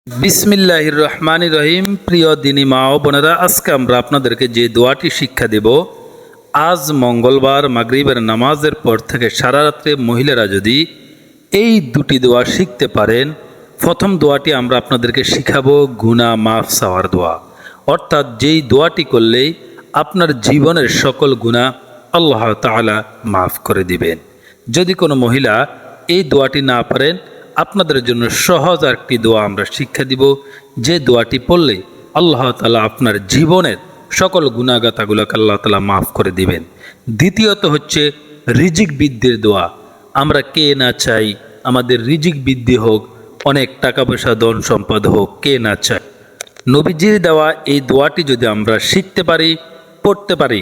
বিসমিল্লাহির রহমানির রহিম। প্রিয় দিনী মা ও বোনেরা, আজকে আমরা আপনাদেরকে যে দোয়াটি শিক্ষা দেব, আজ মঙ্গলবার মাগরিবের নামাজের পর থেকে সারা রাত্রে মহিলারা যদি এই দুটি দোয়া শিখতে পারেন, প্রথম দোয়াটি আমরা আপনাদেরকে শিখাবো গুনাহ মাফ চাওয়ার দোয়া। অর্থাৎ যেই দোয়াটি করলেই আপনার জীবনের সকল গুনাহ আল্লাহ তাআলা মাফ করে দিবেন। যদি কোনো মহিলা এই দোয়াটি না পারেন, আপনাদের জন্য সহজ একটি দোয়া আমরা শিক্ষা দিব, যে দোয়াটি পড়লে আল্লাহ তাআলা আপনার জীবনের সকল গুনাহগাতাগুলোকে আল্লাহ তাআলা মাফ করে দিবেন। দ্বিতীয়ত হচ্ছে রিজিক বৃদ্ধির দোয়া। আমরা কে না চাই আমাদের রিজিক বৃদ্ধি হোক, অনেক টাকা পয়সা ধন সম্পদ হোক, কে না চায়। নবীজির দেওয়া এই দোয়াটি যদি আমরা শিখতে পারি, পড়তে পারি,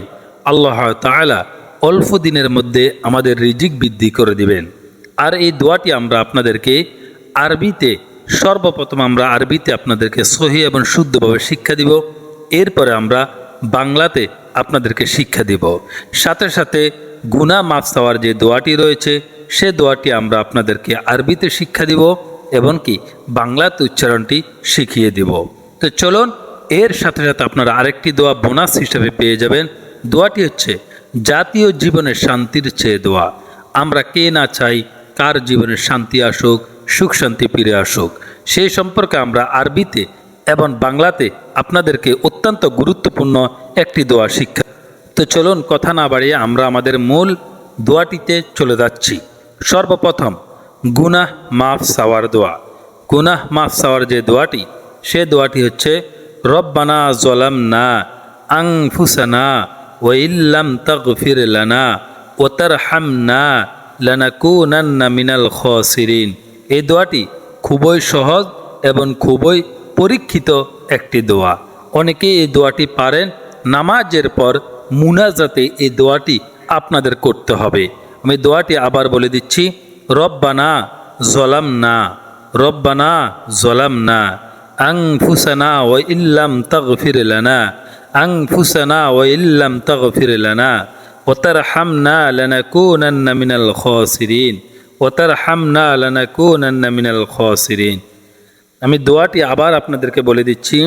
আল্লাহ তাআলা অল্প দিনের মধ্যে আমাদের রিজিক বৃদ্ধি করে দিবেন। আর এই দোয়াটি আমরা আপনাদেরকে আরবিতে, সর্বপ্রথম আমরা আরবিতে আপনাদেরকে সহি এবং শুদ্ধভাবে শিক্ষা দিব, এরপরে আমরা বাংলাতে আপনাদেরকে শিক্ষা দিব। সাথে সাথে গুনাহ মাফ চাওয়ার যে দোয়াটি রয়েছে, সে দোয়াটি আমরা আপনাদেরকে আরবিতে শিক্ষা দিব এবং কি বাংলাতে উচ্চারণটি শিখিয়ে দিব। তো চলুন, এর সাথে সাথে আপনারা আরেকটি দোয়া বোনাস হিসেবে পেয়ে যাবেন। দোয়াটি হচ্ছে জাতীয় জীবনের শান্তির চেয়ে দোয়া। আমরা কে না চাই কার জীবনে শান্তি আসুক, সুখ শান্তি ফিরে আসুক, সেই সম্পর্কে আমরা আরবিতে এবং বাংলাতে আপনাদেরকে অত্যন্ত গুরুত্বপূর্ণ একটি দোয়া শিক্ষা। তো চলুন, কথা না বাড়িয়ে আমরা আমাদের মূল দোয়াটিতে চলে যাচ্ছি। সর্বপ্রথম গুনাহ মাফ চাওয়ার দোয়া। গুনাহ মাফ চাওয়ার যে দোয়াটি, সে দোয়াটি হচ্ছে রব্বানা যালামনা আনফুসানা ওয়া ইল্লাম তাগফির লানা ওয়া তারহামনা লানাকুনান্না মিনাল খাসিরিন। এই দোয়াটি খুবই সহজ এবং খুবই পরীক্ষিত একটি দোয়া। অনেকে এই দোয়াটি পারেন। নামাজের পর মুনাজাতে এই দোয়াটি আপনাদের করতে হবে। আমি দোয়াটি আবার বলে দিচ্ছি। রব্বানা যালামনা, রব্বানা যালামনা আনফুসানা ওয়া ইল্লাম তাগফির লানা, আনফুসানা ওয়া ইল্লাম তাগফির লানা ওয়া তারহামনা লানাকুনান্না মিনাল খাসিরিন, ওয়া তারহামনা লানাকুনান্না মিনাল খাসিরিন। আমি দোয়াটি আবার আপনাদেরকে বলে দিচ্ছি।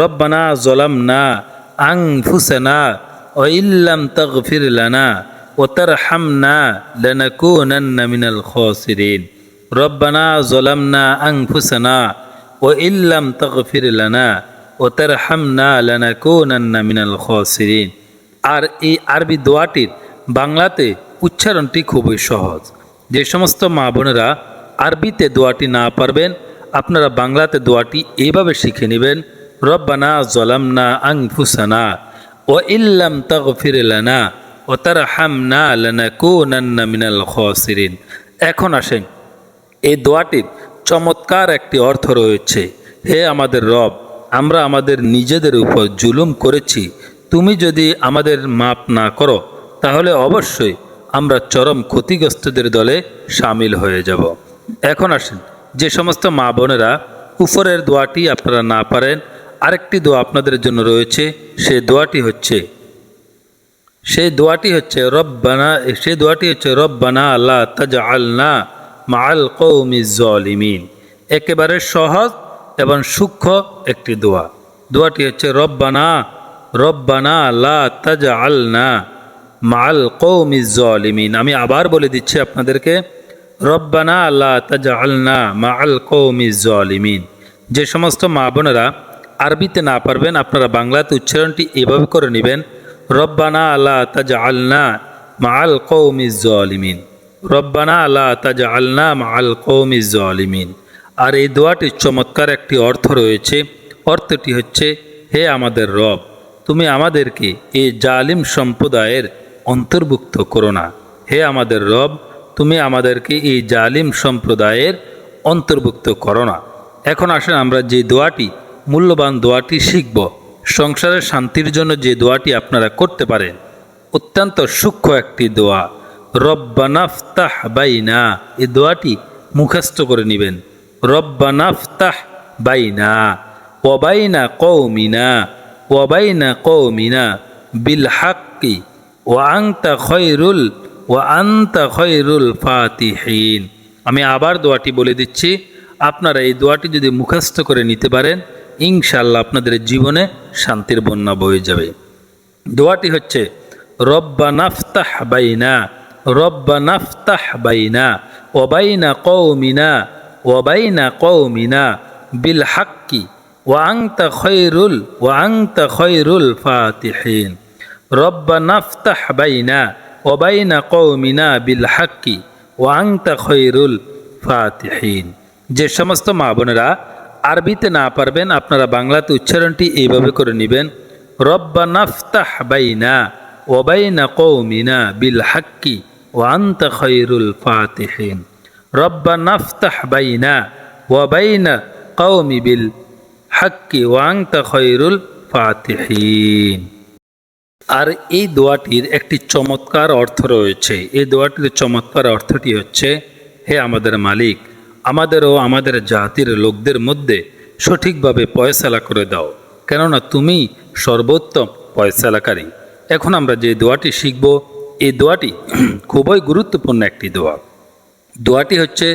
রব্বানা যালামনা আনফুসানা ওয়া ইল্লাম তাগফির লানা ওয়া তারহামনা লানাকুনান্না মিনাল খাসিরিন। রব্বানা যালামনা আনফুসানা ওয়া ইল্লাম তাগফির লানা ওয়া তারহামনা লানাকুনান্না মিনাল খাসিরিন। আর এই আরবি দোয়াটির বাংলাতে উচ্চারণটি খুবই সহজ। যে সমস্ত মা বোনেরা আরবিতে দোয়াটি না পারবেন, আপনারা বাংলাতে দোয়াটি এইভাবে শিখে নেবেন। রব্বানা যালামনা আনফুসানা ওয়া ইল্লাম তাগফির লানা ওয়া তারহামনা লানাকুনান্না মিনাল খাসিরিন। এখন আসেন, এই দোয়াটির চমৎকার একটি অর্থ রয়েছে। হে আমাদের রব, আমরা আমাদের নিজেদের উপর জুলুম করেছি। তুমি যদি আমাদের মাপ না করো, তাহলে অবশ্যই আমরা চরম ক্ষতিগ্রস্তদের দলে সামিল হয়ে যাব। এখন আসেন, যে সমস্ত মা বোনেরা উপরের দোয়াটি আপনারা না পারেন, আরেকটি দোয়া আপনাদের জন্য রয়েছে। সেই দোয়াটি হচ্ছে রব্বানা লা তাজআলনা মাআল কওমিজ জালিমিন। একেবারে সহজ এবং সূক্ষ্ম একটি দোয়া। দোয়াটি হচ্ছে রব্বানা লা তাজআলনা মাআল কওমিজ জালিমিন। আমি আবার বলে দিচ্ছি আপনাদেরকে। রব্বানা লা তাজআলনা মাআল কওমিজ জালিমিন। যে সমস্ত মা বোনেরা আরবিতে না পারবেন, আপনারা বাংলাতে উচ্চারণটি এভাবে করে নেবেন। রব্বানা লা তাজআলনা মাআল কওমিজ জালিমিন, রব্বানা লা তাজআলনা মাআল কওমিজ জালিমিন। আর এই দোয়াটির চমৎকার একটি অর্থ রয়েছে। অর্থটি হচ্ছে, হে আমাদের রব, তুমি আমাদেরকে এই জালিম সম্প্রদায়ের অন্তর্ভুক্ত করো না। হে আমাদের রব, তুমি আমাদেরকে এই জালিম সম্প্রদায়ের অন্তর্ভুক্ত করো না। এখন আসেন, আমরা যে দোয়াটি, মূল্যবান দোয়াটি শিখব। সংসারের শান্তির জন্য যে দোয়াটি আপনারা করতে পারেন, অত্যন্ত সূক্ষ্ম একটি দোয়া। রব্বানা ফতাহ বাইনা, এই দোয়াটি মুখস্থ করে নেবেন। রব্বানা ফতাহ বাইনা ওয়া বাইনা কওমিনা বিল হাক্কি ওয়া আনতা খয়রুল ফাতিহিন। আমি আবার দোয়াটি বলে দিচ্ছি। আপনারা এই দোয়াটি যদি মুখস্থ করে নিতে পারেন, ইনশাআল্লাহ আপনাদের জীবনে শান্তির বন্যা বয়ে যাবে। দোয়াটি হচ্ছে রব্বানা ফতাহ বাইনা, রব্বানা ফতাহ বাইনা ওয়া বাইনা কওমিনা ওয়া বাইনা কওমিনা বিল হাক্কি ওয়া আনতা খৈরুল ফাতিহিন। রব্বানা ফতাহ বাইনা ওয়া বাইনা কওমিনা বিল হাক্কি ওয়া আনতা খৈরুল ফাতিহিন। যে সমস্ত মা বোনেরা আরবিতে না পারবেন, আপনারা বাংলাতে উচ্চারণটি এইভাবে করে নেবেন, রব্বানা ফতাহ বাইনা ওয়া বাইনা কওমিনা বিল হাক্কি ওয়া আনতা খৈরুল ফাতিহিন। রব্বানা ফতাহ বাইনা ওয়া বাইনা কওমি বিল হাক্কি ওয়া আনতা খৈরুল ফাতিহিন। আর এই দোয়াটির একটি চমৎকার অর্থ রয়েছে। এই দোয়াটির চমৎকার অর্থটি হচ্ছে, হে আমাদের মালিক, আমাদের ও আমাদের জাতির লোকদের মধ্যে সঠিকভাবে ফয়সালা করে দাও, কেননা তুমি সর্বোত্তম ফয়সালাকারী। এখন আমরা যে দোয়াটি শিখব, এই দোয়াটি খুবই গুরুত্বপূর্ণ একটি দোয়া। দোয়াটি হচ্ছে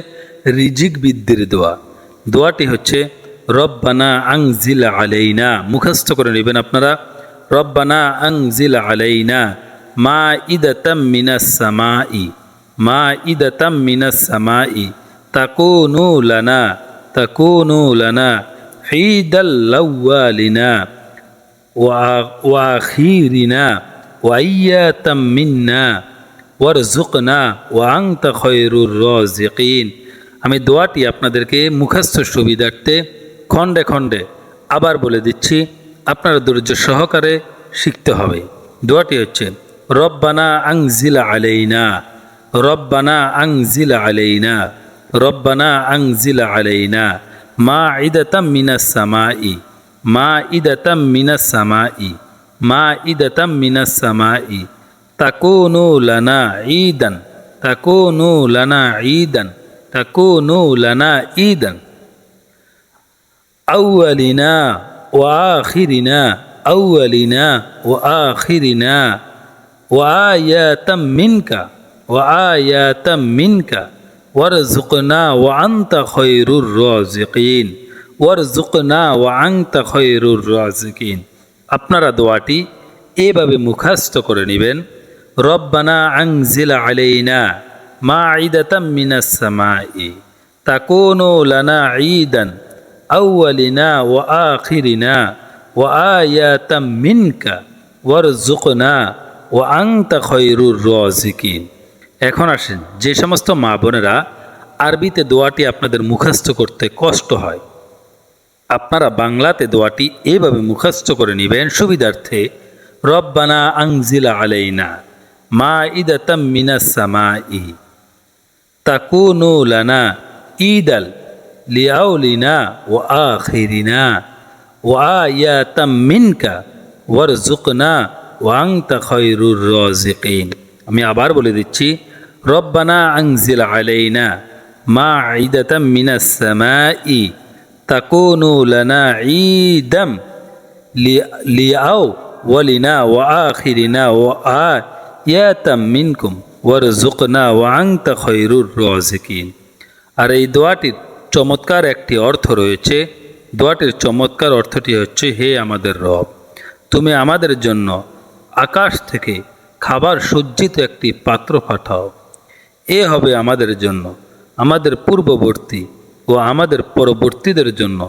রিজিক বৃদ্ধির দোয়া। দোয়াটি হচ্ছে রব্বানা আনজিল আলাইনা, মুখস্থ করে নেবেন আপনারা, রব্বানা আনজিল আলাইনা মাইদাতাম মিনাস সামাই, মাইদাতাম মিনাস সামাই তাকুনু লানা ঈদাল আউয়ালিনা ওয়া আখিরিনা ওয়া আইয়াতাম মিন্না ওয়ারযুকনা ওয়া আনতা খৈরুর রাযিকিন। আমি দোয়াটি আপনাদেরকে মুখস্থ সুবিধার্থে খণ্ডে খণ্ডে আবার বলে দিচ্ছি, আপনারা ধৈর্য সহকারে শিখতে হবে। দোয়াটি হচ্ছে রব্বানা আনজিল আলাইনা, রব্বানা আনজিল আলাইনা, রব্বানা আনজিল আলাইনা মাইদাতাম মিনাস সামাই, মাইদাতাম মিনাস সামাই, মাইদাতাম মিনাস সামাই তাকুনু লানা ঈদান, তাকুনু লানা ঈদান, তাকুনু লানা ঈদান আউয়ালিনা ওয়া আখিরিনা, আউয়ালিনা ওয়া আখিরিনা ওয়া আয়াতাম মিনকা, ওয়া আয়াতাম মিনকা ওয়ারযুকনা ওয়া আনতা খৈরুর রাযিকিন, ওয়ারযুকনা ওয়া আনতা খৈরুর রাযিকিন। আপনারা দোয়াটি এভাবে মুখস্থ করে নেবেন, রব্বানা আনজিল আলাইনা মাইদাতাম মিনাস সামাই তাকুনু লানা ঈদান আউয়ালিনা ওয়া আখিরিনা ওয়া আয়াতাম মিনকা ওয়ারযুকনা ওয়া আনতা খৈরুর রাযিকিন। এখন আসেন, যে সমস্ত মা বোনেরা আরবিতে দোয়াটি আপনাদের মুখস্থ করতে কষ্ট হয়, আপনারা বাংলাতে দোয়াটি এভাবে মুখস্থ করে নেবেন সুবিধার্থে, রব্বানা আনজিল আলাইনা মাইদাতাম মিনাস সামাই তাকুনু লানা ঈদাল লিআউলিনা ওয়া আখিরিনা ওয়া আয়াতাম মিনকা ওয়ারযুকনা ওয়া আনতা খৈরুর রাযিকিন। আমি আবার বলে দিচ্ছি, রব্বানা আনজিল আলাইনা মাইদাতাম মিনাস সামাই তাকুনু লানা ঈদাম লিআউলিনা ওয়া আখিরিনা ওয়া আয়াতাম মিনকুম ওয়ারযুকনা ওয়া আনতা খৈরুর রাযিকিন। আর এই দোয়াটির চমৎকার একটি অর্থ রয়েছে। দোয়াটির চমৎকার অর্থটি হচ্ছে, হে আমাদের রব, তুমি আমাদের জন্য আকাশ থেকে খাবার সজ্জিত একটি পাত্র পাঠাও। এ হবে আমাদের জন্য, আমাদের পূর্ববর্তী ও আমাদের পরবর্তীদের জন্য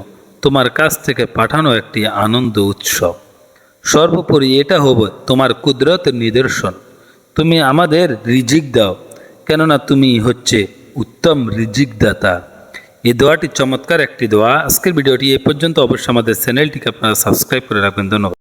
তোমার কাছ থেকে পাঠানো একটি আনন্দ উৎসব। সর্বোপরি এটা হবে তোমার কুদরতের নিদর্শন। তুমি আমাদের রিজিক দাও, কেননা তুমি হচ্ছে উত্তম রিজিক দাতা। এই দোয়াটি চমৎকার একটি দোয়া। আজকের ভিডিওটি এ পর্যন্ত। অবশ্যই আমাদের চ্যানেলটিকে আপনারা সাবস্ক্রাইব করে রাখবেন। ধন্যবাদ।